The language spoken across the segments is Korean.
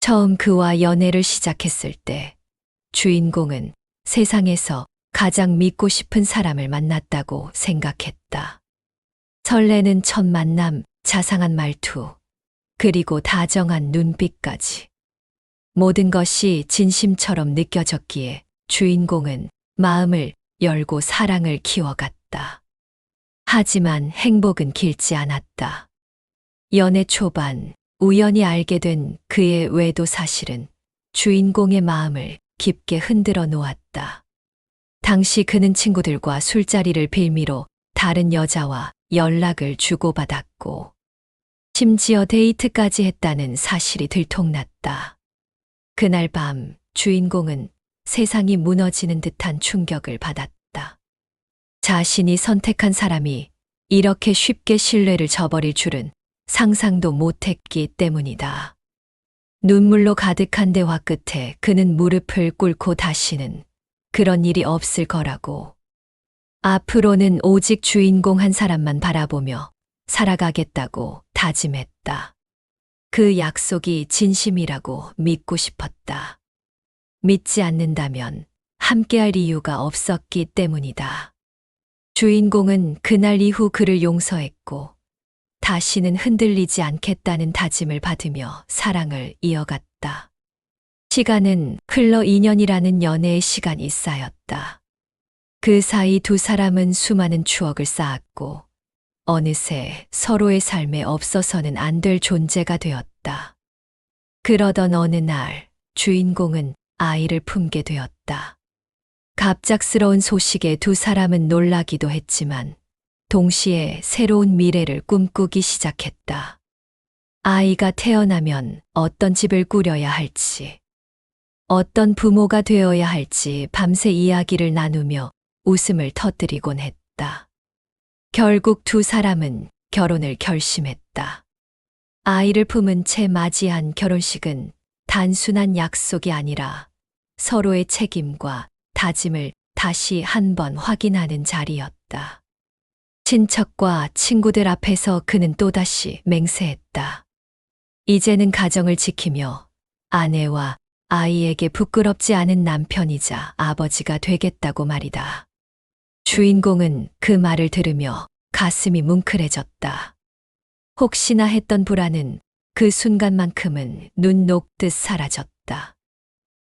처음 그와 연애를 시작했을 때 주인공은 세상에서 가장 믿고 싶은 사람을 만났다고 생각했다. 설레는 첫 만남, 자상한 말투, 그리고 다정한 눈빛까지. 모든 것이 진심처럼 느껴졌기에 주인공은 마음을 열고 사랑을 키워갔다. 하지만 행복은 길지 않았다. 연애 초반 우연히 알게 된 그의 외도 사실은 주인공의 마음을 깊게 흔들어 놓았다. 당시 그는 친구들과 술자리를 빌미로 다른 여자와 연락을 주고받았고, 심지어 데이트까지 했다는 사실이 들통났다. 그날 밤 주인공은 세상이 무너지는 듯한 충격을 받았다. 자신이 선택한 사람이 이렇게 쉽게 신뢰를 저버릴 줄은 상상도 못했기 때문이다. 눈물로 가득한 대화 끝에 그는 무릎을 꿇고 다시는 그런 일이 없을 거라고, 앞으로는 오직 주인공 한 사람만 바라보며 살아가겠다고 다짐했다. 그 약속이 진심이라고 믿고 싶었다. 믿지 않는다면 함께할 이유가 없었기 때문이다. 주인공은 그날 이후 그를 용서했고, 다시는 흔들리지 않겠다는 다짐을 받으며 사랑을 이어갔다. 시간은 흘러 2년이라는 연애의 시간이 쌓였다. 그 사이 두 사람은 수많은 추억을 쌓았고, 어느새 서로의 삶에 없어서는 안 될 존재가 되었다. 그러던 어느 날 주인공은 아이를 품게 되었다. 갑작스러운 소식에 두 사람은 놀라기도 했지만 동시에 새로운 미래를 꿈꾸기 시작했다. 아이가 태어나면 어떤 집을 꾸려야 할지, 어떤 부모가 되어야 할지 밤새 이야기를 나누며 웃음을 터뜨리곤 했다. 결국 두 사람은 결혼을 결심했다. 아이를 품은 채 맞이한 결혼식은 단순한 약속이 아니라 서로의 책임과 다짐을 다시 한번 확인하는 자리였다. 친척과 친구들 앞에서 그는 또다시 맹세했다. 이제는 가정을 지키며 아내와 아이에게 부끄럽지 않은 남편이자 아버지가 되겠다고 말이다. 주인공은 그 말을 들으며 가슴이 뭉클해졌다. 혹시나 했던 불안은 그 순간만큼은 눈 녹듯 사라졌다.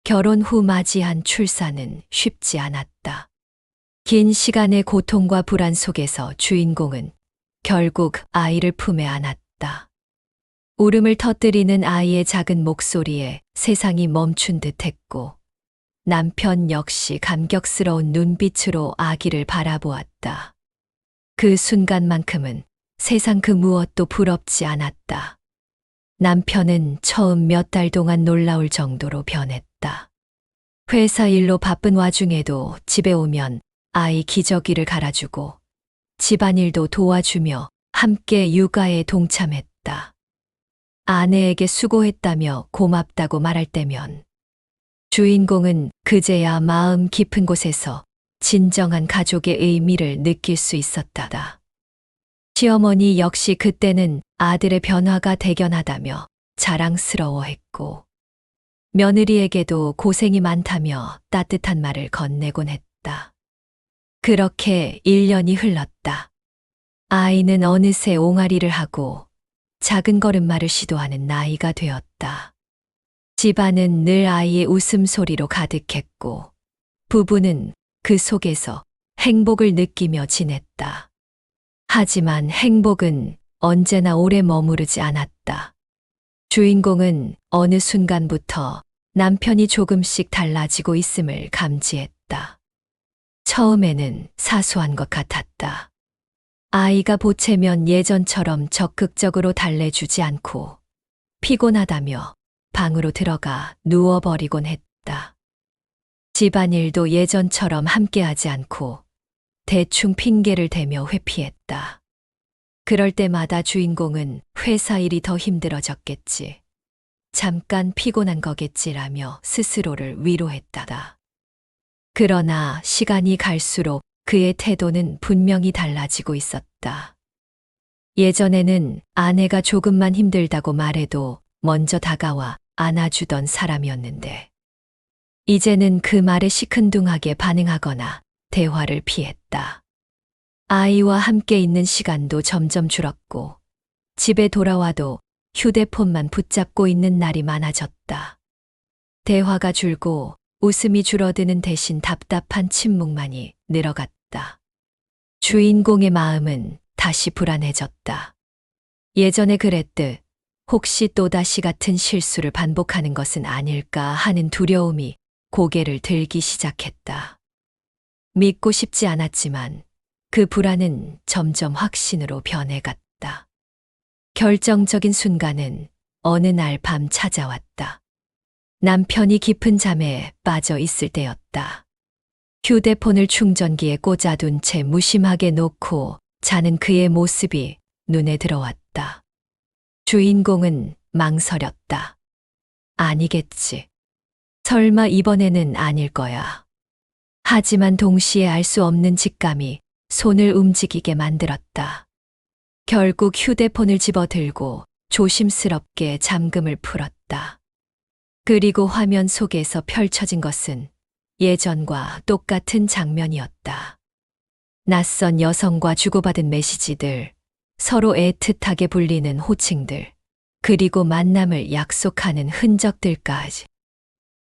결혼 후 맞이한 출산은 쉽지 않았다. 긴 시간의 고통과 불안 속에서 주인공은 결국 아이를 품에 안았다. 울음을 터뜨리는 아이의 작은 목소리에 세상이 멈춘 듯 했고, 남편 역시 감격스러운 눈빛으로 아기를 바라보았다. 그 순간만큼은 세상 그 무엇도 부럽지 않았다. 남편은 처음 몇 달 동안 놀라울 정도로 변했다. 회사 일로 바쁜 와중에도 집에 오면 아이 기저귀를 갈아주고 집안일도 도와주며 함께 육아에 동참했다. 아내에게 수고했다며 고맙다고 말할 때면 주인공은 그제야 마음 깊은 곳에서 진정한 가족의 의미를 느낄 수 있었다. 시어머니 역시 그때는 아들의 변화가 대견하다며 자랑스러워했고, 며느리에게도 고생이 많다며 따뜻한 말을 건네곤 했다. 그렇게 1년이 흘렀다. 아이는 어느새 옹알이를 하고 작은 걸음마를 시도하는 나이가 되었다. 집안은 늘 아이의 웃음소리로 가득했고, 부부는 그 속에서 행복을 느끼며 지냈다. 하지만 행복은 언제나 오래 머무르지 않았다. 주인공은 어느 순간부터 남편이 조금씩 달라지고 있음을 감지했다. 처음에는 사소한 것 같았다. 아이가 보채면 예전처럼 적극적으로 달래주지 않고 피곤하다며 방으로 들어가 누워버리곤 했다. 집안일도 예전처럼 함께하지 않고 대충 핑계를 대며 회피했다. 그럴 때마다 주인공은 회사 일이 더 힘들어졌겠지, 잠깐 피곤한 거겠지라며 스스로를 위로했다다. 그러나 시간이 갈수록 그의 태도는 분명히 달라지고 있었다. 예전에는 아내가 조금만 힘들다고 말해도 먼저 다가와 안아주던 사람이었는데, 이제는 그 말에 시큰둥하게 반응하거나 대화를 피했다. 아이와 함께 있는 시간도 점점 줄었고, 집에 돌아와도 휴대폰만 붙잡고 있는 날이 많아졌다. 대화가 줄고 웃음이 줄어드는 대신 답답한 침묵만이 늘어갔다. 주인공의 마음은 다시 불안해졌다. 예전에 그랬듯 혹시 또다시 같은 실수를 반복하는 것은 아닐까 하는 두려움이 고개를 들기 시작했다. 믿고 싶지 않았지만 그 불안은 점점 확신으로 변해갔다. 결정적인 순간은 어느 날 밤 찾아왔다. 남편이 깊은 잠에 빠져 있을 때였다. 휴대폰을 충전기에 꽂아둔 채 무심하게 놓고 자는 그의 모습이 눈에 들어왔다. 주인공은 망설였다. 아니겠지. 설마 이번에는 아닐 거야. 하지만 동시에 알 수 없는 직감이 손을 움직이게 만들었다. 결국 휴대폰을 집어들고 조심스럽게 잠금을 풀었다. 그리고 화면 속에서 펼쳐진 것은 예전과 똑같은 장면이었다. 낯선 여성과 주고받은 메시지들, 서로 애틋하게 불리는 호칭들, 그리고 만남을 약속하는 흔적들까지.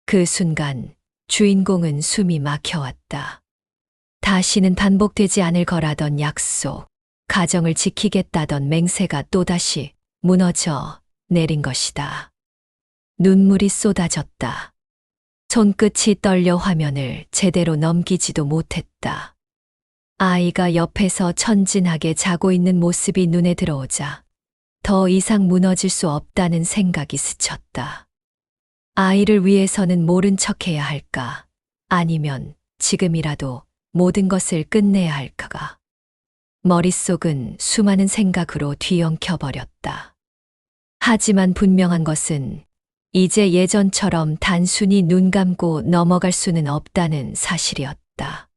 그 순간 주인공은 숨이 막혀왔다. 다시는 반복되지 않을 거라던 약속, 가정을 지키겠다던 맹세가 또다시 무너져 내린 것이다. 눈물이 쏟아졌다. 손끝이 떨려 화면을 제대로 넘기지도 못했다. 아이가 옆에서 천진하게 자고 있는 모습이 눈에 들어오자 더 이상 무너질 수 없다는 생각이 스쳤다. 아이를 위해서는 모른 척해야 할까? 아니면 지금이라도 모든 것을 끝내야 할까가. 머릿속은 수많은 생각으로 뒤엉켜버렸다. 하지만 분명한 것은 이제 예전처럼 단순히 눈 감고 넘어갈 수는 없다는 사실이었다.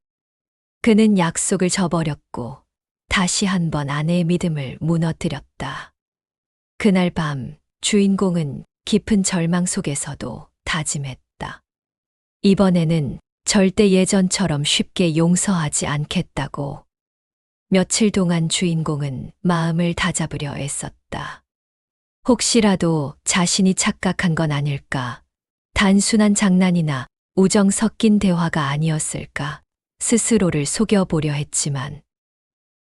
그는 약속을 저버렸고 다시 한번 아내의 믿음을 무너뜨렸다. 그날 밤 주인공은 깊은 절망 속에서도 다짐했다. 이번에는 절대 예전처럼 쉽게 용서하지 않겠다고. 며칠 동안 주인공은 마음을 다잡으려 애썼다. 혹시라도 자신이 착각한 건 아닐까, 단순한 장난이나 우정 섞인 대화가 아니었을까 스스로를 속여보려 했지만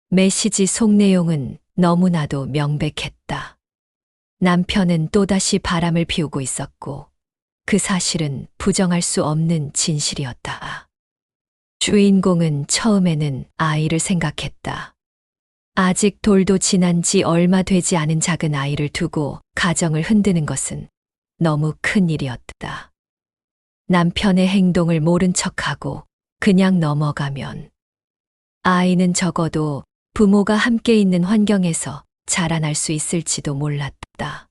메시지 속 내용은 너무나도 명백했다. 남편은 또다시 바람을 피우고 있었고 그 사실은 부정할 수 없는 진실이었다. 주인공은 처음에는 아이를 생각했다. 아직 돌도 지난 지 얼마 되지 않은 작은 아이를 두고 가정을 흔드는 것은 너무 큰 일이었다. 남편의 행동을 모른 척하고 그냥 넘어가면 아이는 적어도 부모가 함께 있는 환경에서 자라날 수 있을지도 몰랐다.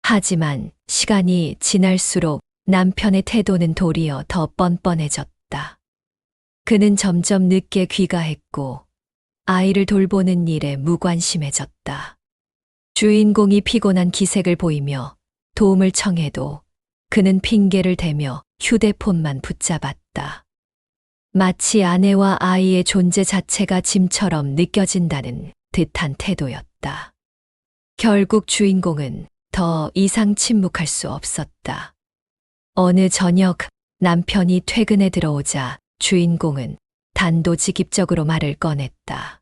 하지만 시간이 지날수록 남편의 태도는 도리어 더 뻔뻔해졌다. 그는 점점 늦게 귀가했고 아이를 돌보는 일에 무관심해졌다. 주인공이 피곤한 기색을 보이며 도움을 청해도 그는 핑계를 대며 휴대폰만 붙잡았다. 마치 아내와 아이의 존재 자체가 짐처럼 느껴진다는 듯한 태도였다. 결국 주인공은 더 이상 침묵할 수 없었다. 어느 저녁 남편이 퇴근에 들어오자 주인공은 단도직입적으로 말을 꺼냈다.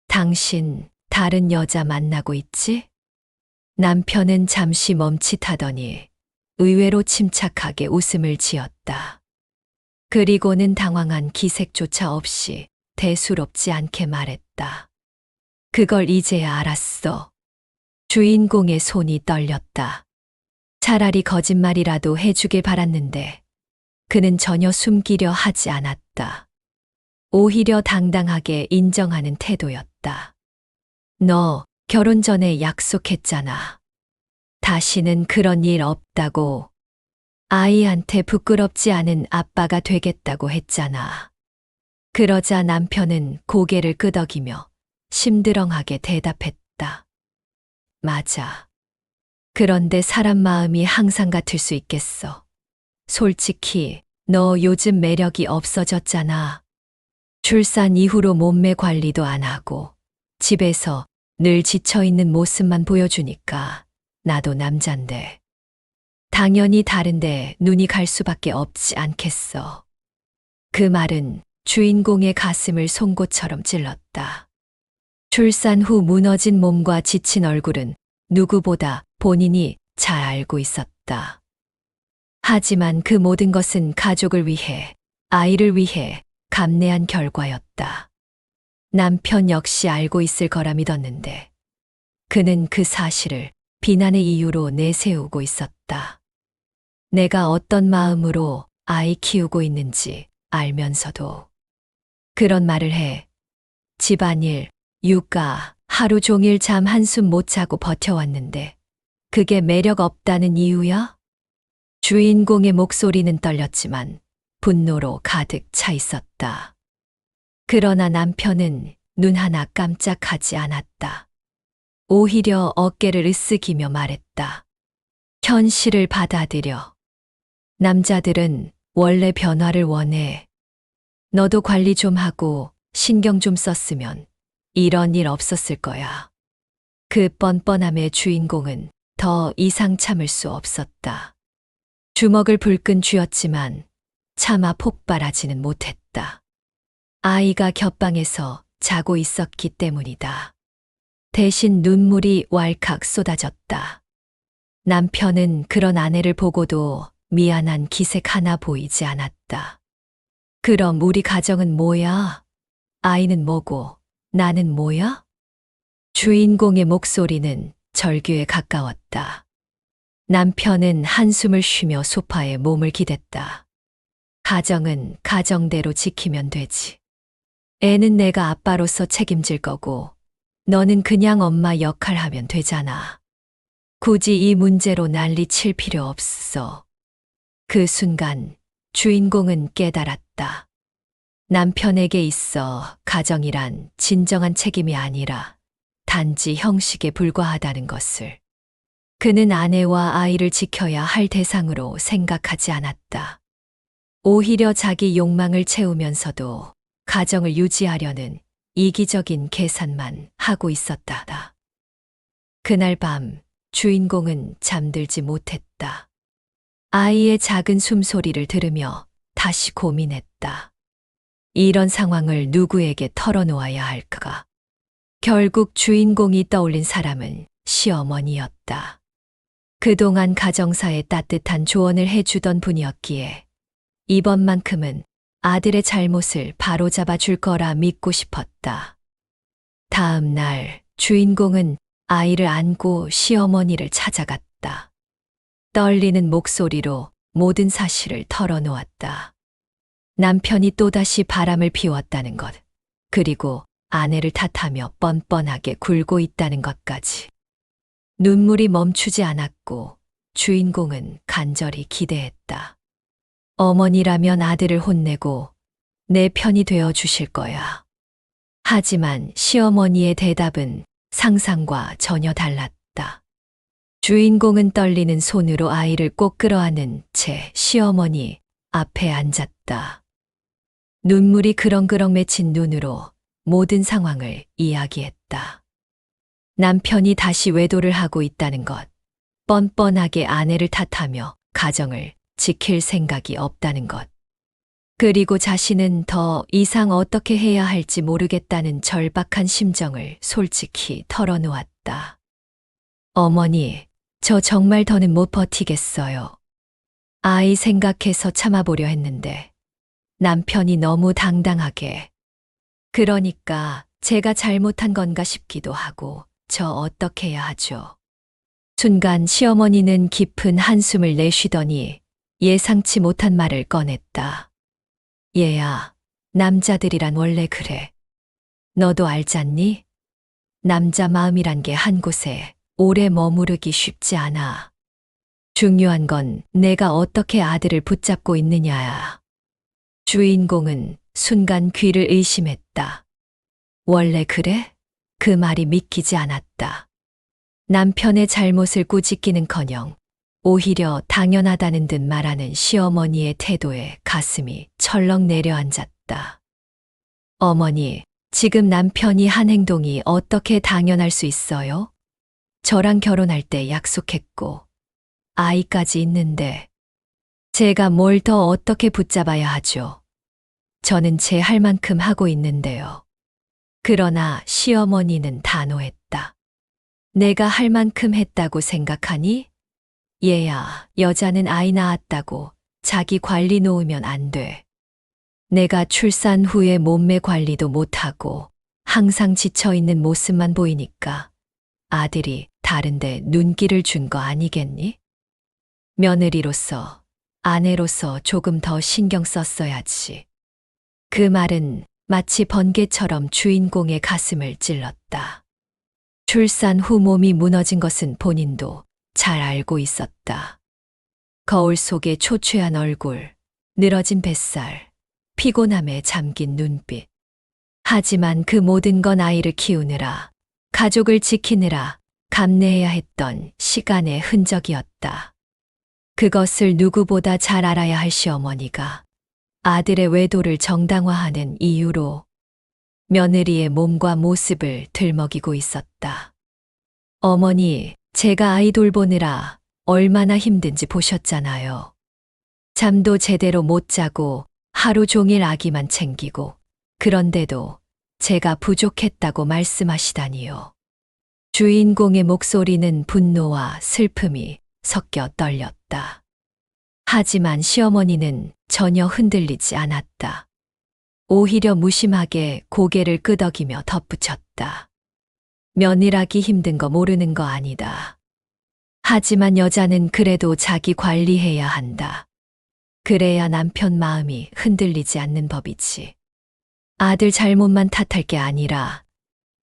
당신 다른 여자 만나고 있지? 남편은 잠시 멈칫하더니 의외로 침착하게 웃음을 지었다. 그리고는 당황한 기색조차 없이 대수롭지 않게 말했다. 그걸 이제야 알았어. 주인공의 손이 떨렸다. 차라리 거짓말이라도 해주길 바랐는데 그는 전혀 숨기려 하지 않았다. 오히려 당당하게 인정하는 태도였다. 너 결혼 전에 약속했잖아. 다시는 그런 일 없다고. 아이한테 부끄럽지 않은 아빠가 되겠다고 했잖아. 그러자 남편은 고개를 끄덕이며 심드렁하게 대답했다. 맞아. 그런데 사람 마음이 항상 같을 수 있겠어. 솔직히 너 요즘 매력이 없어졌잖아. 출산 이후로 몸매 관리도 안 하고 집에서 늘 지쳐있는 모습만 보여주니까 나도 남잔데. 당연히 다른데 눈이 갈 수밖에 없지 않겠어. 그 말은 주인공의 가슴을 송곳처럼 찔렀다. 출산 후 무너진 몸과 지친 얼굴은 누구보다 본인이 잘 알고 있었다. 하지만 그 모든 것은 가족을 위해, 아이를 위해 감내한 결과였다. 남편 역시 알고 있을 거라 믿었는데 그는 그 사실을 비난의 이유로 내세우고 있었다. 내가 어떤 마음으로 아이 키우고 있는지 알면서도 그런 말을 해. 집안일, 육아, 하루 종일 잠 한숨 못 자고 버텨왔는데 그게 매력 없다는 이유야? 주인공의 목소리는 떨렸지만 분노로 가득 차 있었다. 그러나 남편은 눈 하나 깜짝하지 않았다. 오히려 어깨를 으쓱이며 말했다. 현실을 받아들여. 남자들은 원래 변화를 원해. 너도 관리 좀 하고 신경 좀 썼으면 이런 일 없었을 거야. 그 뻔뻔함의 주인공은 더 이상 참을 수 없었다. 주먹을 불끈 쥐었지만 차마 폭발하지는 못했다. 아이가 곁방에서 자고 있었기 때문이다. 대신 눈물이 왈칵 쏟아졌다. 남편은 그런 아내를 보고도 미안한 기색 하나 보이지 않았다. 그럼 우리 가정은 뭐야? 아이는 뭐고 나는 뭐야? 주인공의 목소리는 절규에 가까웠다. 남편은 한숨을 쉬며 소파에 몸을 기댔다. 가정은 가정대로 지키면 되지. 애는 내가 아빠로서 책임질 거고 너는 그냥 엄마 역할 하면 되잖아. 굳이 이 문제로 난리 칠 필요 없어. 그 순간 주인공은 깨달았다. 남편에게 있어 가정이란 진정한 책임이 아니라 단지 형식에 불과하다는 것을. 그는 아내와 아이를 지켜야 할 대상으로 생각하지 않았다. 오히려 자기 욕망을 채우면서도 가정을 유지하려는 이기적인 계산만 하고 있었다. 그날 밤 주인공은 잠들지 못했다. 아이의 작은 숨소리를 들으며 다시 고민했다. 이런 상황을 누구에게 털어놓아야 할까? 결국 주인공이 떠올린 사람은 시어머니였다. 그동안 가정사에 따뜻한 조언을 해주던 분이었기에 이번만큼은 아들의 잘못을 바로잡아 줄 거라 믿고 싶었다. 다음 날 주인공은 아이를 안고 시어머니를 찾아갔다. 떨리는 목소리로 모든 사실을 털어놓았다. 남편이 또다시 바람을 피웠다는 것, 그리고 아내를 탓하며 뻔뻔하게 굴고 있다는 것까지. 눈물이 멈추지 않았고 주인공은 간절히 기대했다. 어머니라면 아들을 혼내고 내 편이 되어 주실 거야. 하지만 시어머니의 대답은 상상과 전혀 달랐다. 주인공은 떨리는 손으로 아이를 꼭 끌어안은 채 시어머니 앞에 앉았다. 눈물이 그렁그렁 맺힌 눈으로 모든 상황을 이야기했다. 남편이 다시 외도를 하고 있다는 것, 뻔뻔하게 아내를 탓하며 가정을 지킬 생각이 없다는 것, 그리고 자신은 더 이상 어떻게 해야 할지 모르겠다는 절박한 심정을 솔직히 털어놓았다. 어머니, 저 정말 더는 못 버티겠어요. 아이 생각해서 참아보려 했는데 남편이 너무 당당하게. 그러니까 제가 잘못한 건가 싶기도 하고 저 어떻게 해야 하죠? 순간 시어머니는 깊은 한숨을 내쉬더니 예상치 못한 말을 꺼냈다. 얘야, 남자들이란 원래 그래. 너도 알잖니? 남자 마음이란 게 한 곳에 오래 머무르기 쉽지 않아. 중요한 건 내가 어떻게 아들을 붙잡고 있느냐야. 주인공은 순간 귀를 의심했다. 원래 그래? 그 말이 믿기지 않았다. 남편의 잘못을 꾸짖기는커녕 오히려 당연하다는 듯 말하는 시어머니의 태도에 가슴이 철렁 내려앉았다. 어머니, 지금 남편이 한 행동이 어떻게 당연할 수 있어요? 저랑 결혼할 때 약속했고, 아이까지 있는데, 제가 뭘 더 어떻게 붙잡아야 하죠? 저는 제 할 만큼 하고 있는데요. 그러나 시어머니는 단호했다. 내가 할 만큼 했다고 생각하니? 얘야, 여자는 아이 낳았다고 자기 관리 놓으면 안 돼. 내가 출산 후에 몸매 관리도 못하고 항상 지쳐있는 모습만 보이니까 아들이 다른데 눈길을 준 거 아니겠니? 며느리로서, 아내로서 조금 더 신경 썼어야지. 그 말은 마치 번개처럼 주인공의 가슴을 찔렀다. 출산 후 몸이 무너진 것은 본인도 잘 알고 있었다. 거울 속에 초췌한 얼굴, 늘어진 뱃살, 피곤함에 잠긴 눈빛. 하지만 그 모든 건 아이를 키우느라, 가족을 지키느라 감내해야 했던 시간의 흔적이었다. 그것을 누구보다 잘 알아야 할 시어머니가 아들의 외도를 정당화하는 이유로 며느리의 몸과 모습을 들먹이고 있었다. 어머니, 제가 아이 돌보느라 얼마나 힘든지 보셨잖아요. 잠도 제대로 못 자고 하루 종일 아기만 챙기고 그런데도 제가 부족했다고 말씀하시다니요. 주인공의 목소리는 분노와 슬픔이 섞여 떨렸다. 하지만 시어머니는 전혀 흔들리지 않았다. 오히려 무심하게 고개를 끄덕이며 덧붙였다. 며느라기 힘든 거 모르는 거 아니다. 하지만 여자는 그래도 자기 관리해야 한다. 그래야 남편 마음이 흔들리지 않는 법이지. 아들 잘못만 탓할 게 아니라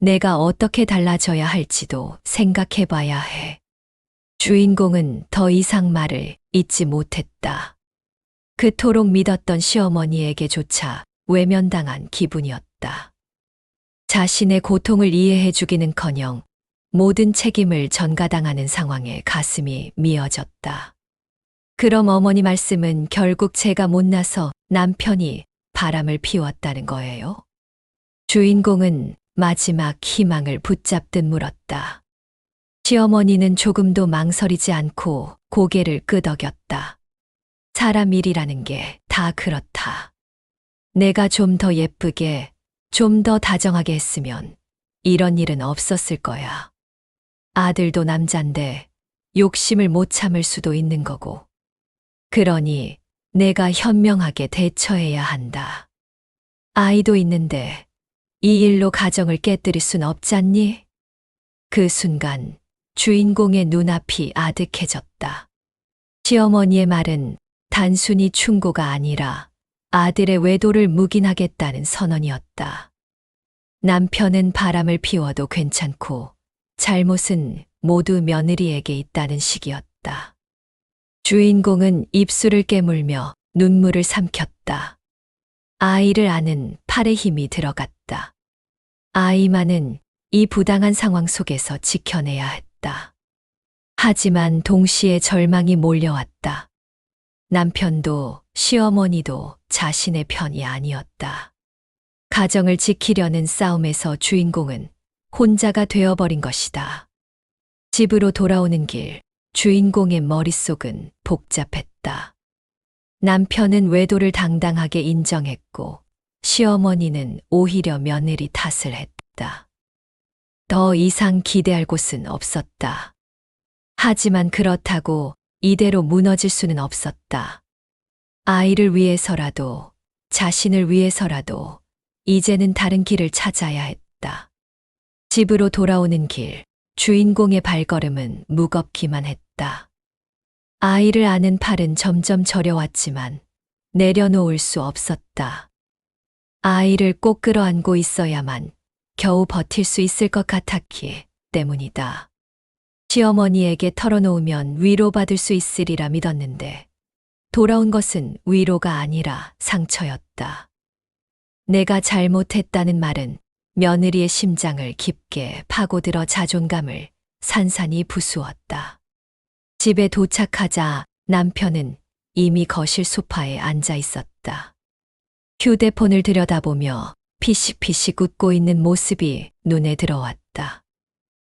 내가 어떻게 달라져야 할지도 생각해 봐야 해. 주인공은 더 이상 말을 잇지 못했다. 그토록 믿었던 시어머니에게조차 외면당한 기분이었다. 자신의 고통을 이해해 주기는커녕 모든 책임을 전가당하는 상황에 가슴이 미어졌다. 그럼 어머니 말씀은 결국 제가 못나서 남편이 바람을 피웠다는 거예요? 주인공은 마지막 희망을 붙잡듯 물었다. 시어머니는 조금도 망설이지 않고 고개를 끄덕였다. 사람 일이라는 게 다 그렇다. 내가 좀 더 예쁘게, 좀 더 다정하게 했으면 이런 일은 없었을 거야. 아들도 남잔데 욕심을 못 참을 수도 있는 거고. 그러니 내가 현명하게 대처해야 한다. 아이도 있는데 이 일로 가정을 깨뜨릴 순 없잖니? 그 순간 주인공의 눈앞이 아득해졌다. 시어머니의 말은 단순히 충고가 아니라 아들의 외도를 묵인하겠다는 선언이었다. 남편은 바람을 피워도 괜찮고 잘못은 모두 며느리에게 있다는 식이었다. 주인공은 입술을 깨물며 눈물을 삼켰다. 아이를 아는 팔에 힘이 들어갔다. 아이만은 이 부당한 상황 속에서 지켜내야 했다. 하지만 동시에 절망이 몰려왔다. 남편도 시어머니도 자신의 편이 아니었다. 가정을 지키려는 싸움에서 주인공은 혼자가 되어버린 것이다. 집으로 돌아오는 길, 주인공의 머릿속은 복잡했다. 남편은 외도를 당당하게 인정했고 시어머니는 오히려 며느리 탓을 했다. 더 이상 기대할 곳은 없었다. 하지만 그렇다고 이대로 무너질 수는 없었다. 아이를 위해서라도, 자신을 위해서라도 이제는 다른 길을 찾아야 했다. 집으로 돌아오는 길, 주인공의 발걸음은 무겁기만 했다. 아이를 아는 팔은 점점 저려왔지만 내려놓을 수 없었다. 아이를 꼭 끌어안고 있어야만 겨우 버틸 수 있을 것 같았기 때문이다. 시어머니에게 털어놓으면 위로받을 수 있으리라 믿었는데 돌아온 것은 위로가 아니라 상처였다. 내가 잘못했다는 말은 며느리의 심장을 깊게 파고들어 자존감을 산산이 부수었다. 집에 도착하자 남편은 이미 거실 소파에 앉아 있었다. 휴대폰을 들여다보며 피식피식 웃고 있는 모습이 눈에 들어왔다.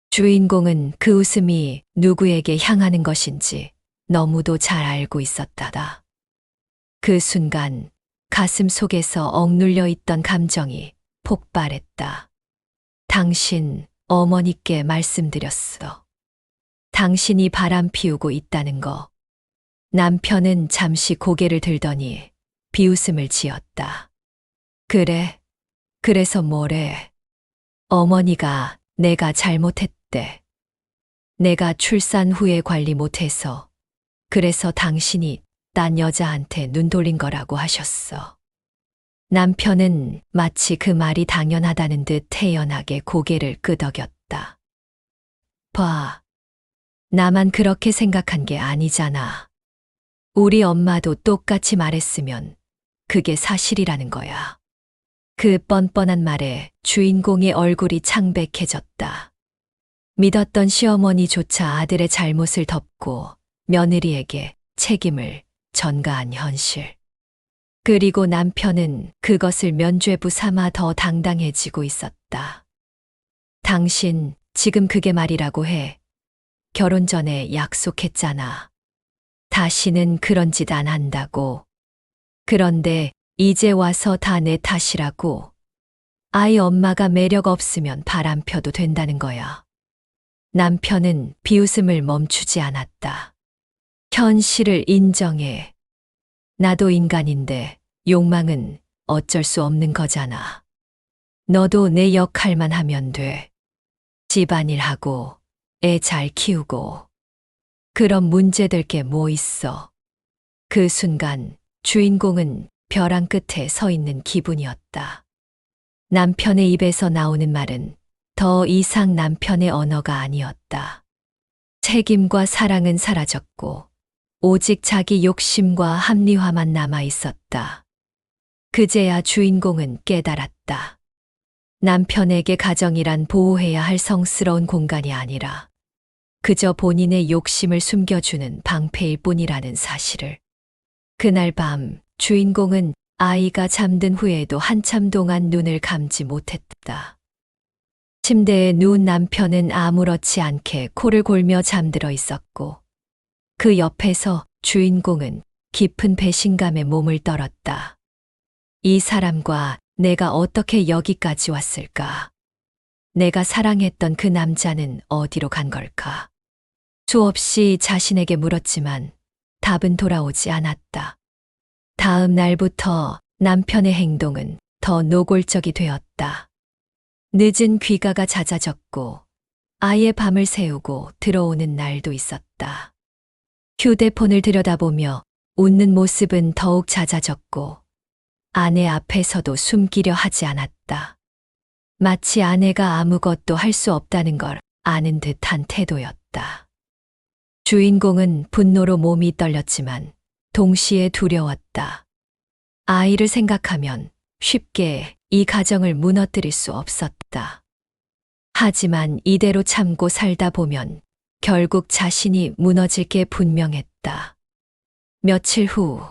주인공은 그 웃음이 누구에게 향하는 것인지 너무도 잘 알고 있었다. 그 순간 가슴 속에서 억눌려 있던 감정이 폭발했다. 당신 어머니께 말씀드렸어. 당신이 바람 피우고 있다는 거. 남편은 잠시 고개를 들더니 비웃음을 지었다. 그래? 그래서 뭐래? 어머니가 내가 잘못했대. 내가 출산 후에 관리 못해서 그래서 당신이 딴 여자한테 눈 돌린 거라고 하셨어. 남편은 마치 그 말이 당연하다는 듯 태연하게 고개를 끄덕였다. 봐. 나만 그렇게 생각한 게 아니잖아. 우리 엄마도 똑같이 말했으면 그게 사실이라는 거야. 그 뻔뻔한 말에 주인공의 얼굴이 창백해졌다. 믿었던 시어머니조차 아들의 잘못을 덮고 며느리에게 책임을 전가한 현실. 그리고 남편은 그것을 면죄부 삼아 더 당당해지고 있었다. 당신 지금 그게 말이라고 해. 결혼 전에 약속했잖아. 다시는 그런 짓 안 한다고. 그런데 이제 와서 다 내 탓이라고. 아이 엄마가 매력 없으면 바람 펴도 된다는 거야. 남편은 비웃음을 멈추지 않았다. 현실을 인정해. 나도 인간인데 욕망은 어쩔 수 없는 거잖아. 너도 내 역할만 하면 돼. 집안일하고 애 잘 키우고. 그럼 문제될 게 뭐 있어. 그 순간 주인공은 벼랑 끝에 서 있는 기분이었다. 남편의 입에서 나오는 말은 더 이상 남편의 언어가 아니었다. 책임과 사랑은 사라졌고 오직 자기 욕심과 합리화만 남아 있었다. 그제야 주인공은 깨달았다. 남편에게 가정이란 보호해야 할 성스러운 공간이 아니라 그저 본인의 욕심을 숨겨주는 방패일 뿐이라는 사실을. 그날 밤 주인공은 아이가 잠든 후에도 한참 동안 눈을 감지 못했다. 침대에 누운 남편은 아무렇지 않게 코를 골며 잠들어 있었고 그 옆에서 주인공은 깊은 배신감에 몸을 떨었다. 이 사람과 내가 어떻게 여기까지 왔을까? 내가 사랑했던 그 남자는 어디로 간 걸까? 수없이 자신에게 물었지만 답은 돌아오지 않았다. 다음 날부터 남편의 행동은 더 노골적이 되었다. 늦은 귀가가 잦아졌고 아예 밤을 새우고 들어오는 날도 있었다. 휴대폰을 들여다보며 웃는 모습은 더욱 잦아졌고 아내 앞에서도 숨기려 하지 않았다. 마치 아내가 아무것도 할 수 없다는 걸 아는 듯한 태도였다. 주인공은 분노로 몸이 떨렸지만 동시에 두려웠다. 아이를 생각하면 쉽게 이 가정을 무너뜨릴 수 없었다. 하지만 이대로 참고 살다 보면 결국 자신이 무너질 게 분명했다. 며칠 후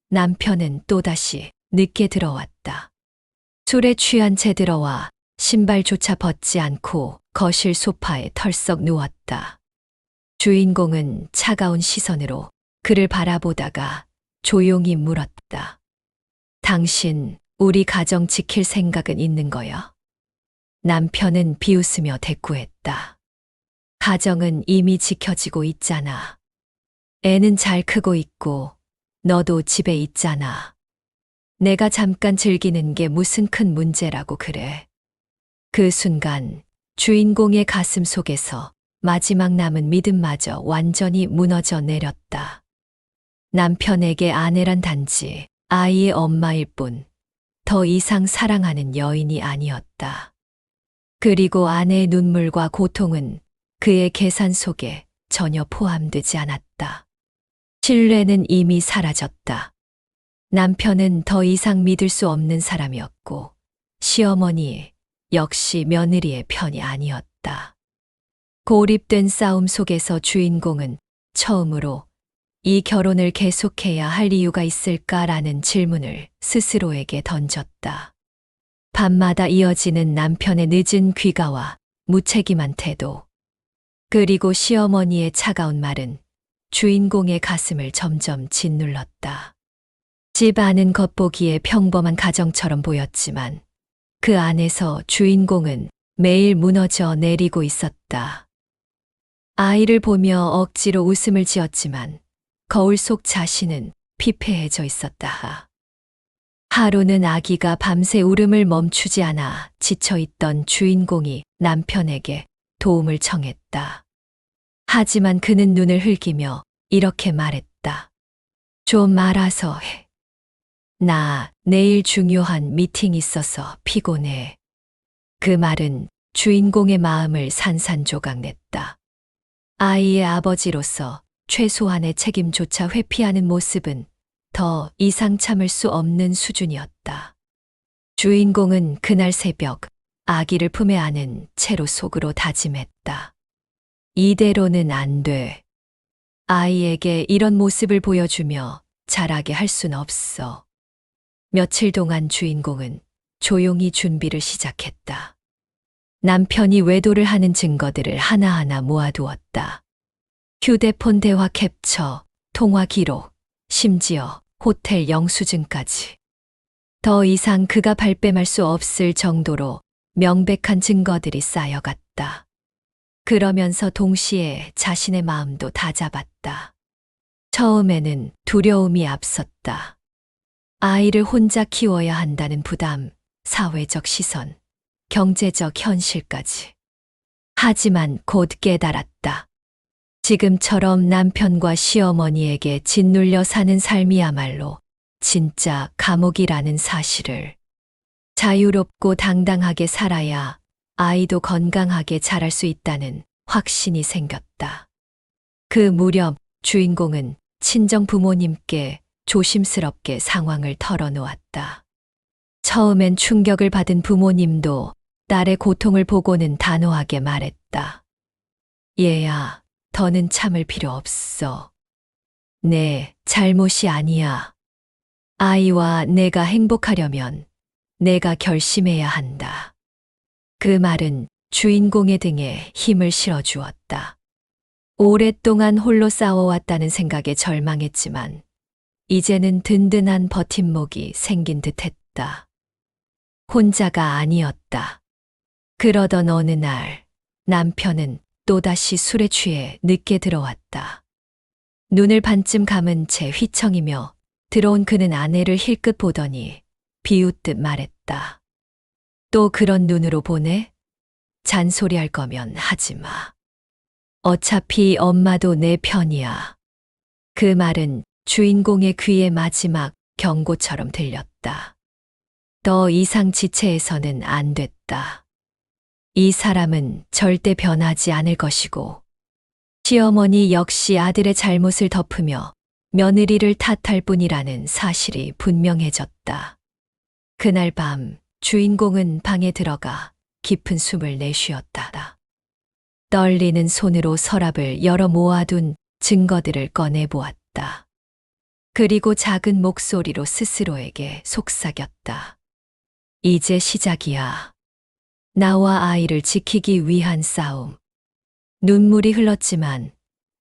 남편은 또다시 늦게 들어왔다. 술에 취한 채 들어와 신발조차 벗지 않고 거실 소파에 털썩 누웠다. 주인공은 차가운 시선으로 그를 바라보다가 조용히 물었다. 당신 우리 가정 지킬 생각은 있는 거야? 남편은 비웃으며 대꾸했다. 가정은 이미 지켜지고 있잖아. 애는 잘 크고 있고 너도 집에 있잖아. 내가 잠깐 즐기는 게 무슨 큰 문제라고 그래. 그 순간 주인공의 가슴 속에서 마지막 남은 믿음마저 완전히 무너져 내렸다. 남편에게 아내란 단지 아이의 엄마일 뿐 더 이상 사랑하는 여인이 아니었다. 그리고 아내의 눈물과 고통은 그의 계산 속에 전혀 포함되지 않았다. 신뢰는 이미 사라졌다. 남편은 더 이상 믿을 수 없는 사람이었고 시어머니 역시 며느리의 편이 아니었다. 고립된 싸움 속에서 주인공은 처음으로 이 결혼을 계속해야 할 이유가 있을까라는 질문을 스스로에게 던졌다. 밤마다 이어지는 남편의 늦은 귀가와 무책임한 태도, 그리고 시어머니의 차가운 말은 주인공의 가슴을 점점 짓눌렀다. 집 안은 겉보기에 평범한 가정처럼 보였지만 그 안에서 주인공은 매일 무너져 내리고 있었다. 아이를 보며 억지로 웃음을 지었지만 거울 속 자신은 피폐해져 있었다. 하루는 아기가 밤새 울음을 멈추지 않아 지쳐있던 주인공이 남편에게 도움을 청했다. 하지만 그는 눈을 흘기며 이렇게 말했다. 좀 알아서 해. 나 내일 중요한 미팅 있어서 피곤해. 그 말은 주인공의 마음을 산산조각냈다. 아이의 아버지로서 최소한의 책임조차 회피하는 모습은 더 이상 참을 수 없는 수준이었다. 주인공은 그날 새벽 아기를 품에 안은 채로 속으로 다짐했다. 이대로는 안 돼. 아이에게 이런 모습을 보여주며 자라게 할 순 없어. 며칠 동안 주인공은 조용히 준비를 시작했다. 남편이 외도를 하는 증거들을 하나하나 모아두었다. 휴대폰 대화 캡처, 통화 기록, 심지어 호텔 영수증까지. 더 이상 그가 발뺌할 수 없을 정도로 명백한 증거들이 쌓여갔다. 그러면서 동시에 자신의 마음도 다잡았다. 처음에는 두려움이 앞섰다. 아이를 혼자 키워야 한다는 부담, 사회적 시선, 경제적 현실까지. 하지만 곧 깨달았다. 지금처럼 남편과 시어머니에게 짓눌려 사는 삶이야말로 진짜 감옥이라는 사실을. 자유롭고 당당하게 살아야 아이도 건강하게 자랄 수 있다는 확신이 생겼다. 그 무렵 주인공은 친정 부모님께 조심스럽게 상황을 털어놓았다. 처음엔 충격을 받은 부모님도 딸의 고통을 보고는 단호하게 말했다. 얘야, 더는 참을 필요 없어. 내 잘못이 아니야. 아이와 내가 행복하려면 내가 결심해야 한다. 그 말은 주인공의 등에 힘을 실어주었다. 오랫동안 홀로 싸워왔다는 생각에 절망했지만 이제는 든든한 버팀목이 생긴 듯했다. 혼자가 아니었다. 그러던 어느 날 남편은 또다시 술에 취해 늦게 들어왔다. 눈을 반쯤 감은 채 휘청이며 들어온 그는 아내를 힐끗 보더니 비웃듯 말했다. 또 그런 눈으로 보네? 잔소리할 거면 하지 마. 어차피 엄마도 내 편이야. 그 말은 주인공의 귀에 마지막 경고처럼 들렸다. 더 이상 지체해서는 안 됐다. 이 사람은 절대 변하지 않을 것이고, 시어머니 역시 아들의 잘못을 덮으며 며느리를 탓할 뿐이라는 사실이 분명해졌다. 그날 밤 주인공은 방에 들어가 깊은 숨을 내쉬었다. 떨리는 손으로 서랍을 열어 모아둔 증거들을 꺼내보았다. 그리고 작은 목소리로 스스로에게 속삭였다. 이제 시작이야. 나와 아이를 지키기 위한 싸움. 눈물이 흘렀지만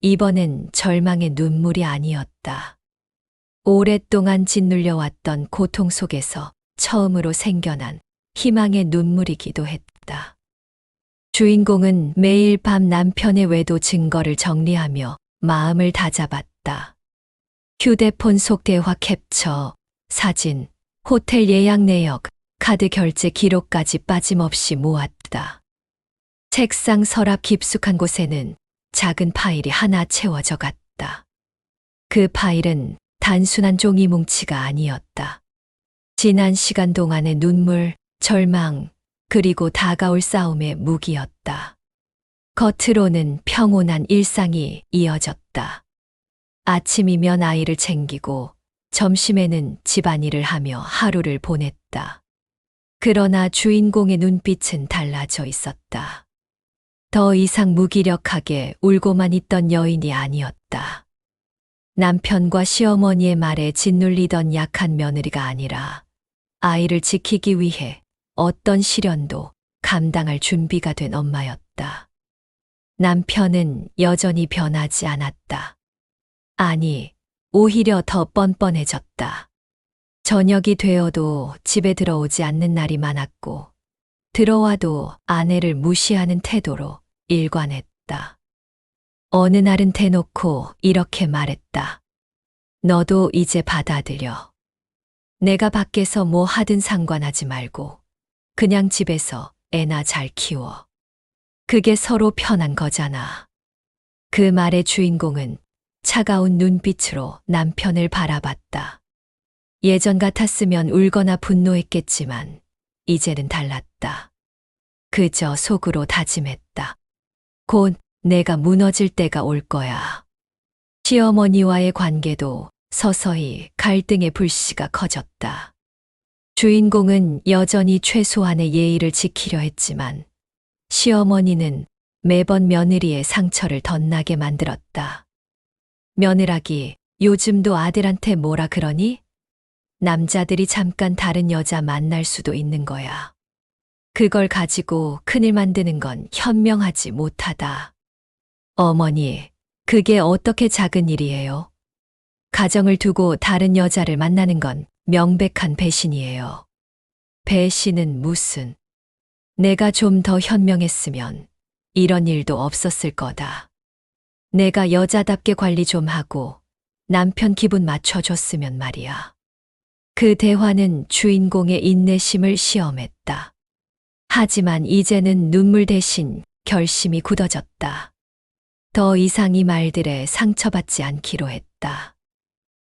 이번엔 절망의 눈물이 아니었다. 오랫동안 짓눌려왔던 고통 속에서 처음으로 생겨난 희망의 눈물이기도 했다. 주인공은 매일 밤 남편의 외도 증거를 정리하며 마음을 다잡았다. 휴대폰 속 대화 캡처, 사진, 호텔 예약 내역, 카드 결제 기록까지 빠짐없이 모았다. 책상 서랍 깊숙한 곳에는 작은 파일이 하나 채워져 갔다. 그 파일은 단순한 종이 뭉치가 아니었다. 지난 시간 동안의 눈물, 절망, 그리고 다가올 싸움의 무기였다. 겉으로는 평온한 일상이 이어졌다. 아침이면 아이를 챙기고 점심에는 집안일을 하며 하루를 보냈다. 그러나 주인공의 눈빛은 달라져 있었다. 더 이상 무기력하게 울고만 있던 여인이 아니었다. 남편과 시어머니의 말에 짓눌리던 약한 며느리가 아니라 아이를 지키기 위해 어떤 시련도 감당할 준비가 된 엄마였다. 남편은 여전히 변하지 않았다. 아니, 오히려 더 뻔뻔해졌다. 저녁이 되어도 집에 들어오지 않는 날이 많았고, 들어와도 아내를 무시하는 태도로 일관했다. 어느 날은 대놓고 이렇게 말했다. 너도 이제 받아들여. 내가 밖에서 뭐 하든 상관하지 말고 그냥 집에서 애나 잘 키워. 그게 서로 편한 거잖아. 그 말의 주인공은 차가운 눈빛으로 남편을 바라봤다. 예전 같았으면 울거나 분노했겠지만 이제는 달랐다. 그저 속으로 다짐했다. 곧 내가 무너질 때가 올 거야. 시어머니와의 관계도 서서히 갈등의 불씨가 커졌다. 주인공은 여전히 최소한의 예의를 지키려 했지만 시어머니는 매번 며느리의 상처를 덧나게 만들었다. 며느라기, 요즘도 아들한테 뭐라 그러니? 남자들이 잠깐 다른 여자 만날 수도 있는 거야. 그걸 가지고 큰일 만드는 건 현명하지 못하다. 어머니, 그게 어떻게 작은 일이에요? 가정을 두고 다른 여자를 만나는 건 명백한 배신이에요. 배신은 무슨? 내가 좀 더 현명했으면 이런 일도 없었을 거다. 내가 여자답게 관리 좀 하고 남편 기분 맞춰줬으면 말이야. 그 대화는 주인공의 인내심을 시험했다. 하지만 이제는 눈물 대신 결심이 굳어졌다. 더 이상 이 말들에 상처받지 않기로 했다.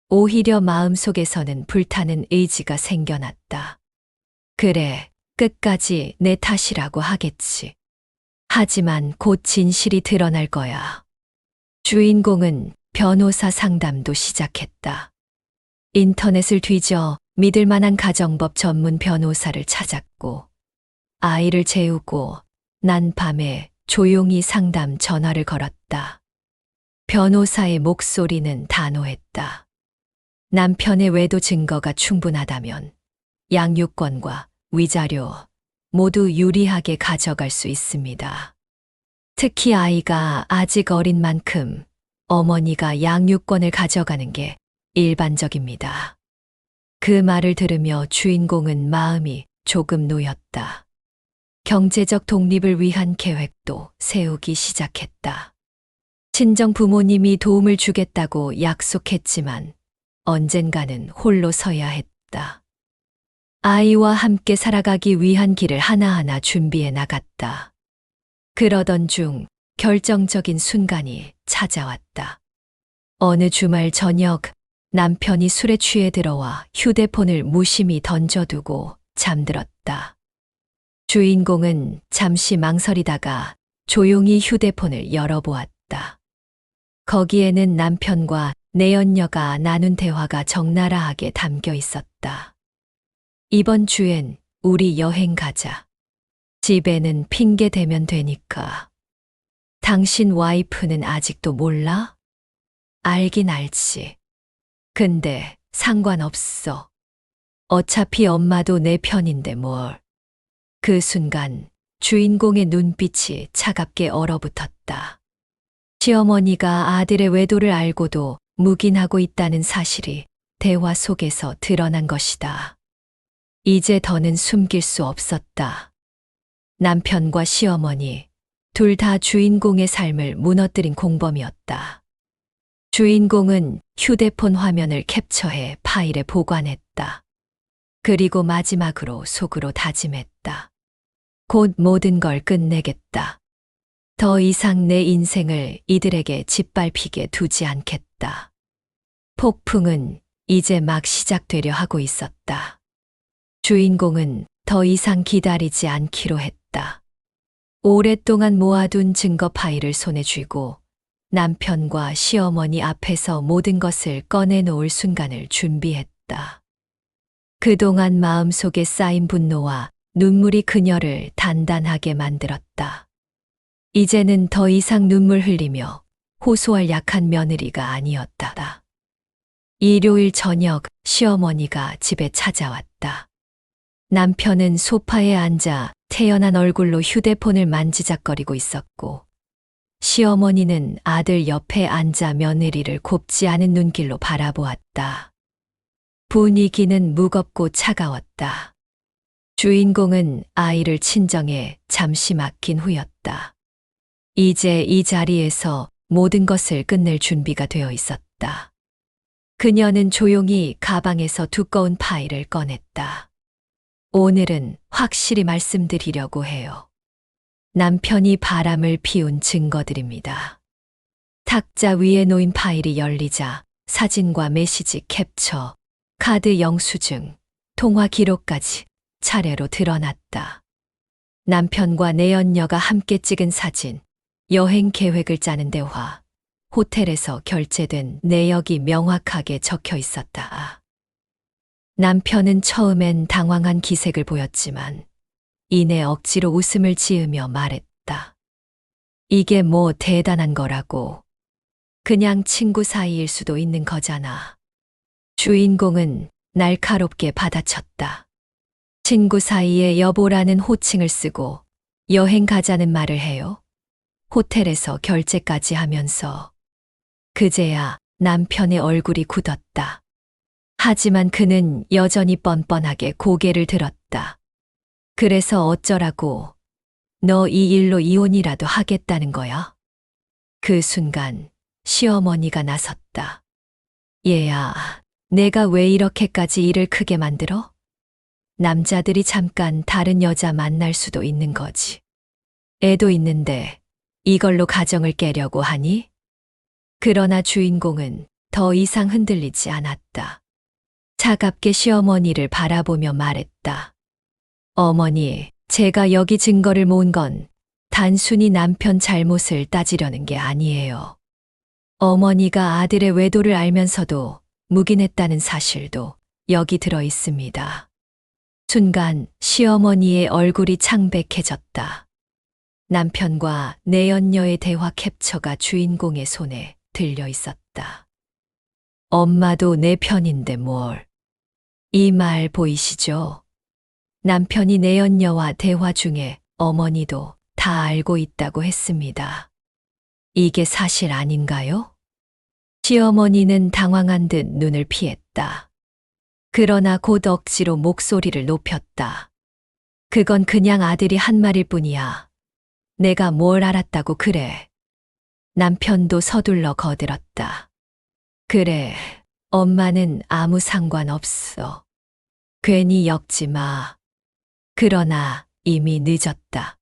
오히려 마음속에서는 불타는 의지가 생겨났다. 그래, 끝까지 내 탓이라고 하겠지. 하지만 곧 진실이 드러날 거야. 주인공은 변호사 상담도 시작했다. 인터넷을 뒤져 믿을 만한 가정법 전문 변호사를 찾았고, 아이를 재우고 난 밤에 조용히 상담 전화를 걸었다. 변호사의 목소리는 단호했다. 남편의 외도 증거가 충분하다면 양육권과 위자료 모두 유리하게 가져갈 수 있습니다. 특히 아이가 아직 어린 만큼 어머니가 양육권을 가져가는 게 일반적입니다. 그 말을 들으며 주인공은 마음이 조금 놓였다. 경제적 독립을 위한 계획도 세우기 시작했다. 친정 부모님이 도움을 주겠다고 약속했지만 언젠가는 홀로 서야 했다. 아이와 함께 살아가기 위한 길을 하나하나 준비해 나갔다. 그러던 중 결정적인 순간이 찾아왔다. 어느 주말 저녁 남편이 술에 취해 들어와 휴대폰을 무심히 던져두고 잠들었다. 주인공은 잠시 망설이다가 조용히 휴대폰을 열어보았다. 거기에는 남편과 내연녀가 나눈 대화가 적나라하게 담겨 있었다. 이번 주엔 우리 여행 가자. 집에는 핑계 대면 되니까. 당신 와이프는 아직도 몰라? 알긴 알지. 근데 상관없어. 어차피 엄마도 내 편인데 뭘. 그 순간 주인공의 눈빛이 차갑게 얼어붙었다. 시어머니가 아들의 외도를 알고도 묵인하고 있다는 사실이 대화 속에서 드러난 것이다. 이제 더는 숨길 수 없었다. 남편과 시어머니, 둘 다 주인공의 삶을 무너뜨린 공범이었다. 주인공은 휴대폰 화면을 캡처해 파일에 보관했다. 그리고 마지막으로 속으로 다짐했다. 곧 모든 걸 끝내겠다. 더 이상 내 인생을 이들에게 짓밟히게 두지 않겠다. 폭풍은 이제 막 시작되려 하고 있었다. 주인공은 더 이상 기다리지 않기로 했다. 오랫동안 모아둔 증거 파일을 손에 쥐고 남편과 시어머니 앞에서 모든 것을 꺼내놓을 순간을 준비했다. 그동안 마음속에 쌓인 분노와 눈물이 그녀를 단단하게 만들었다. 이제는 더 이상 눈물 흘리며 호소할 약한 며느리가 아니었다. 일요일 저녁 시어머니가 집에 찾아왔다. 남편은 소파에 앉아 태연한 얼굴로 휴대폰을 만지작거리고 있었고, 시어머니는 아들 옆에 앉아 며느리를 곱지 않은 눈길로 바라보았다. 분위기는 무겁고 차가웠다. 주인공은 아이를 친정에 잠시 맡긴 후였다. 이제 이 자리에서 모든 것을 끝낼 준비가 되어 있었다. 그녀는 조용히 가방에서 두꺼운 파일을 꺼냈다. 오늘은 확실히 말씀드리려고 해요. 남편이 바람을 피운 증거들입니다. 탁자 위에 놓인 파일이 열리자 사진과 메시지 캡처, 카드 영수증, 통화 기록까지 차례로 드러났다. 남편과 내연녀가 함께 찍은 사진, 여행 계획을 짜는 대화, 호텔에서 결제된 내역이 명확하게 적혀 있었다. 남편은 처음엔 당황한 기색을 보였지만 이내 억지로 웃음을 지으며 말했다. 이게 뭐 대단한 거라고. 그냥 친구 사이일 수도 있는 거잖아. 주인공은 날카롭게 받아쳤다. 친구 사이에 여보라는 호칭을 쓰고 여행 가자는 말을 해요. 호텔에서 결제까지 하면서. 그제야 남편의 얼굴이 굳었다. 하지만 그는 여전히 뻔뻔하게 고개를 들었다. 그래서 어쩌라고? 너 이 일로 이혼이라도 하겠다는 거야? 그 순간 시어머니가 나섰다. 얘야, 내가 왜 이렇게까지 일을 크게 만들어? 남자들이 잠깐 다른 여자 만날 수도 있는 거지. 애도 있는데 이걸로 가정을 깨려고 하니? 그러나 주인공은 더 이상 흔들리지 않았다. 차갑게 시어머니를 바라보며 말했다. 어머니, 제가 여기 증거를 모은 건 단순히 남편 잘못을 따지려는 게 아니에요. 어머니가 아들의 외도를 알면서도 묵인했다는 사실도 여기 들어 있습니다. 순간 시어머니의 얼굴이 창백해졌다. 남편과 내연녀의 대화 캡처가 주인공의 손에 들려 있었다. 엄마도 내 편인데 뭘. 이 말 보이시죠? 남편이 내연녀와 대화 중에 어머니도 다 알고 있다고 했습니다. 이게 사실 아닌가요? 시어머니는 당황한 듯 눈을 피했다. 그러나 곧 억지로 목소리를 높였다. 그건 그냥 아들이 한 말일 뿐이야. 내가 뭘 알았다고 그래. 남편도 서둘러 거들었다. 그래, 엄마는 아무 상관없어. 괜히 엮지 마. 그러나 이미 늦었다.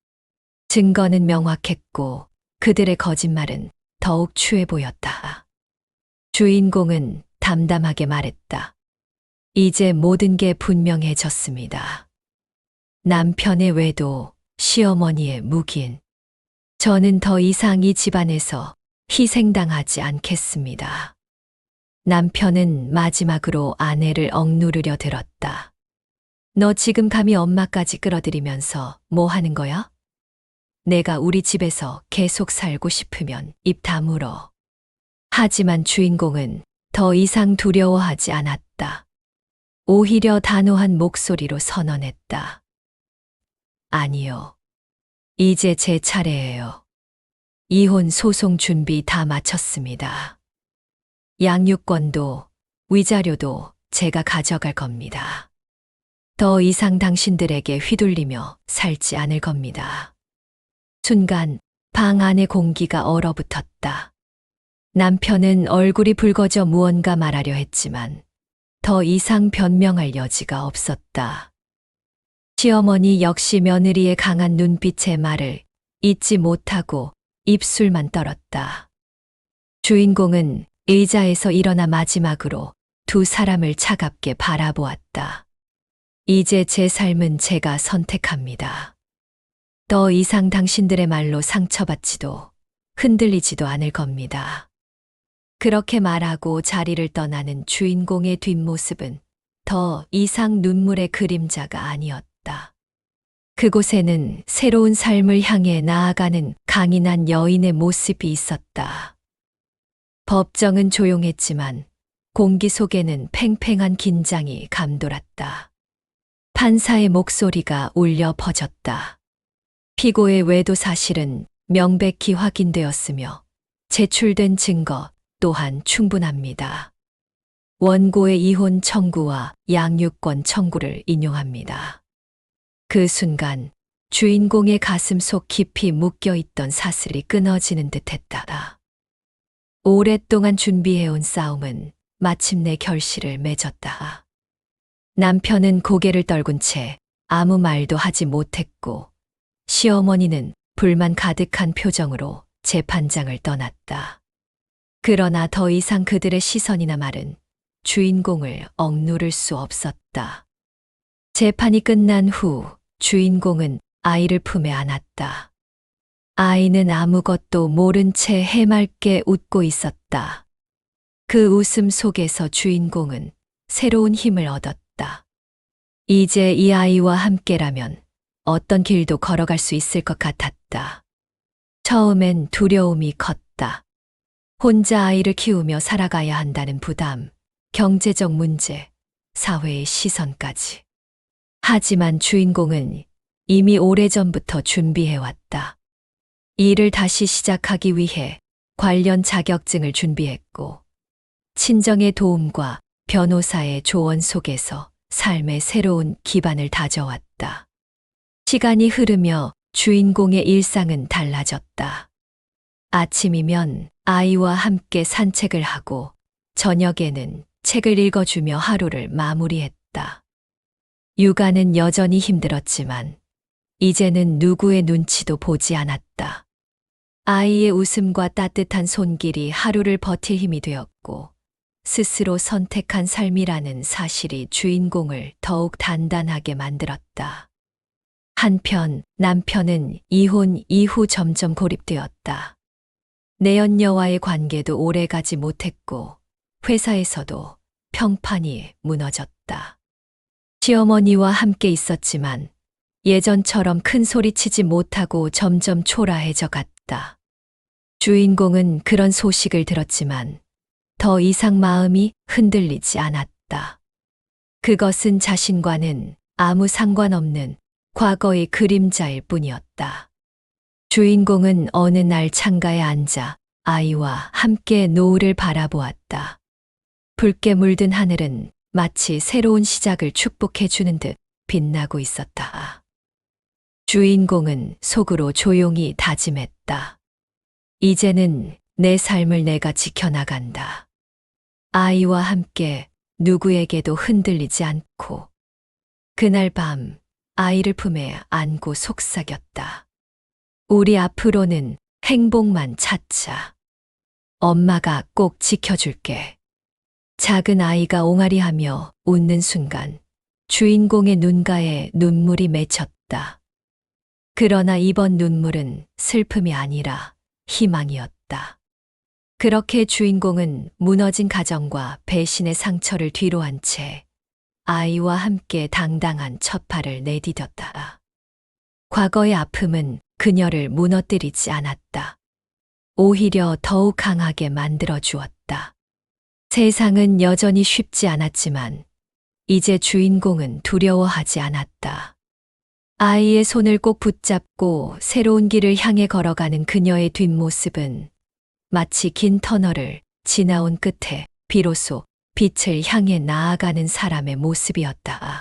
증거는 명확했고 그들의 거짓말은 더욱 추해 보였다. 주인공은 담담하게 말했다. 이제 모든 게 분명해졌습니다. 남편의 외도, 시어머니의 묵인. 저는 더 이상 이 집안에서 희생당하지 않겠습니다. 남편은 마지막으로 아내를 억누르려 들었다. 너 지금 감히 엄마까지 끌어들이면서 뭐 하는 거야? 내가 우리 집에서 계속 살고 싶으면 입 다물어. 하지만 주인공은 더 이상 두려워하지 않았다. 오히려 단호한 목소리로 선언했다. 아니요. 이제 제 차례예요. 이혼 소송 준비 다 마쳤습니다. 양육권도 위자료도 제가 가져갈 겁니다. 더 이상 당신들에게 휘둘리며 살지 않을 겁니다. 순간 방 안의 공기가 얼어붙었다. 남편은 얼굴이 붉어져 무언가 말하려 했지만 더 이상 변명할 여지가 없었다. 시어머니 역시 며느리의 강한 눈빛의 말을 잊지 못하고 입술만 떨었다. 주인공은 의자에서 일어나 마지막으로 두 사람을 차갑게 바라보았다. 이제 제 삶은 제가 선택합니다. 더 이상 당신들의 말로 상처받지도 흔들리지도 않을 겁니다. 그렇게 말하고 자리를 떠나는 주인공의 뒷모습은 더 이상 눈물의 그림자가 아니었다. 그곳에는 새로운 삶을 향해 나아가는 강인한 여인의 모습이 있었다. 법정은 조용했지만 공기 속에는 팽팽한 긴장이 감돌았다. 판사의 목소리가 울려 퍼졌다. 피고의 외도 사실은 명백히 확인되었으며 제출된 증거 또한 충분합니다. 원고의 이혼 청구와 양육권 청구를 인용합니다. 그 순간 주인공의 가슴 속 깊이 묶여있던 사슬이 끊어지는 듯했다. 오랫동안 준비해온 싸움은 마침내 결실을 맺었다. 남편은 고개를 떨군 채 아무 말도 하지 못했고 시어머니는 불만 가득한 표정으로 재판장을 떠났다. 그러나 더 이상 그들의 시선이나 말은 주인공을 억누를 수 없었다. 재판이 끝난 후 주인공은 아이를 품에 안았다. 아이는 아무것도 모른 채 해맑게 웃고 있었다. 그 웃음 속에서 주인공은 새로운 힘을 얻었다. 이제 이 아이와 함께라면 어떤 길도 걸어갈 수 있을 것 같았다. 처음엔 두려움이 컸다. 혼자 아이를 키우며 살아가야 한다는 부담, 경제적 문제, 사회의 시선까지. 하지만 주인공은 이미 오래전부터 준비해왔다. 일을 다시 시작하기 위해 관련 자격증을 준비했고, 친정의 도움과 변호사의 조언 속에서 삶의 새로운 기반을 다져왔다. 시간이 흐르며 주인공의 일상은 달라졌다. 아침이면 아이와 함께 산책을 하고 저녁에는 책을 읽어주며 하루를 마무리했다. 육아는 여전히 힘들었지만 이제는 누구의 눈치도 보지 않았다. 아이의 웃음과 따뜻한 손길이 하루를 버틸 힘이 되었고 스스로 선택한 삶이라는 사실이 주인공을 더욱 단단하게 만들었다. 한편 남편은 이혼 이후 점점 고립되었다. 내연녀와의 관계도 오래가지 못했고 회사에서도 평판이 무너졌다. 시어머니와 함께 있었지만 예전처럼 큰 소리치지 못하고 점점 초라해져 갔다. 주인공은 그런 소식을 들었지만 더 이상 마음이 흔들리지 않았다. 그것은 자신과는 아무 상관없는 과거의 그림자일 뿐이었다. 주인공은 어느 날 창가에 앉아 아이와 함께 노을을 바라보았다. 붉게 물든 하늘은 마치 새로운 시작을 축복해 주는 듯 빛나고 있었다. 주인공은 속으로 조용히 다짐했다. 이제는 내 삶을 내가 지켜나간다. 아이와 함께 누구에게도 흔들리지 않고. 그날 밤 아이를 품에 안고 속삭였다. 우리 앞으로는 행복만 찾자. 엄마가 꼭 지켜줄게. 작은 아이가 옹알이하며 웃는 순간 주인공의 눈가에 눈물이 맺혔다. 그러나 이번 눈물은 슬픔이 아니라 희망이었다. 그렇게 주인공은 무너진 가정과 배신의 상처를 뒤로한 채 아이와 함께 당당한 첫 발을 내디뎠다. 과거의 아픔은 그녀를 무너뜨리지 않았다. 오히려 더욱 강하게 만들어 주었다. 세상은 여전히 쉽지 않았지만 이제 주인공은 두려워하지 않았다. 아이의 손을 꼭 붙잡고 새로운 길을 향해 걸어가는 그녀의 뒷모습은 마치 긴 터널을 지나온 끝에 비로소 빛을 향해 나아가는 사람의 모습이었다.